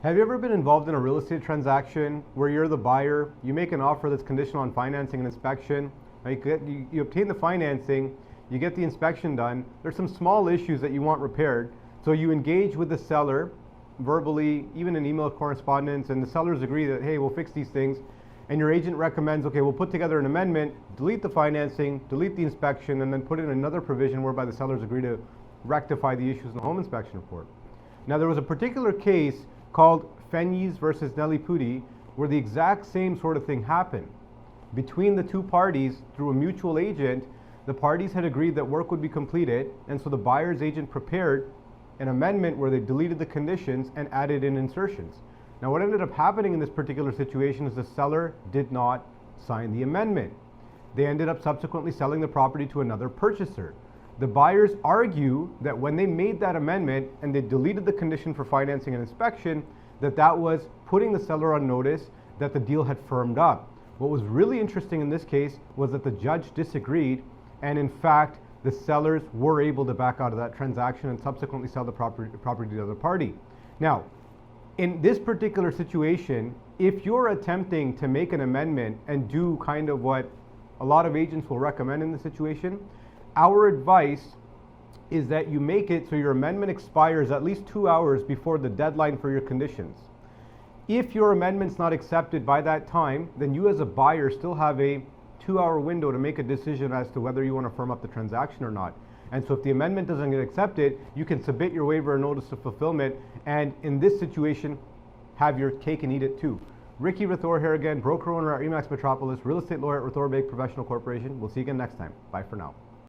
Have you ever been involved in a real estate transaction where you're the buyer, you make an offer that's conditional on financing and inspection, you obtain the financing, you get the inspection done, there's some small issues that you want repaired, so you engage with the seller verbally, even in email correspondence, and the sellers agree that, hey, we'll fix these things, and your agent recommends, okay, we'll put together an amendment, delete the financing, delete the inspection, and then put in another provision whereby the sellers agree to rectify the issues in the home inspection report. Now, there was a particular case called Fenyes versus Nellipudi, where the exact same sort of thing happened. Between the two parties, through a mutual agent, the parties had agreed that work would be completed, and so the buyer's agent prepared an amendment where they deleted the conditions and added in insertions. Now, what ended up happening in this particular situation is the seller did not sign the amendment. They ended up subsequently selling the property to another purchaser. The buyers argue that when they made that amendment and they deleted the condition for financing and inspection, that was putting the seller on notice that the deal had firmed up. What was really interesting in this case was that the judge disagreed, and in fact, the sellers were able to back out of that transaction and subsequently sell the property to the other party. Now, in this particular situation, if you're attempting to make an amendment and do kind of what a lot of agents will recommend in the situation, our advice is that you make it so your amendment expires at least 2 hours before the deadline for your conditions. If your amendment's not accepted by that time, then you as a buyer still have a 2-hour window to make a decision as to whether you want to firm up the transaction or not. And so if the amendment doesn't get accepted, you can submit your waiver and notice of fulfillment, and in this situation, have your cake and eat it too. Ricky Rathor here again, broker owner at Remax Metropolis, real estate lawyer at Rathor Bake Professional Corporation. We'll see you again next time. Bye for now.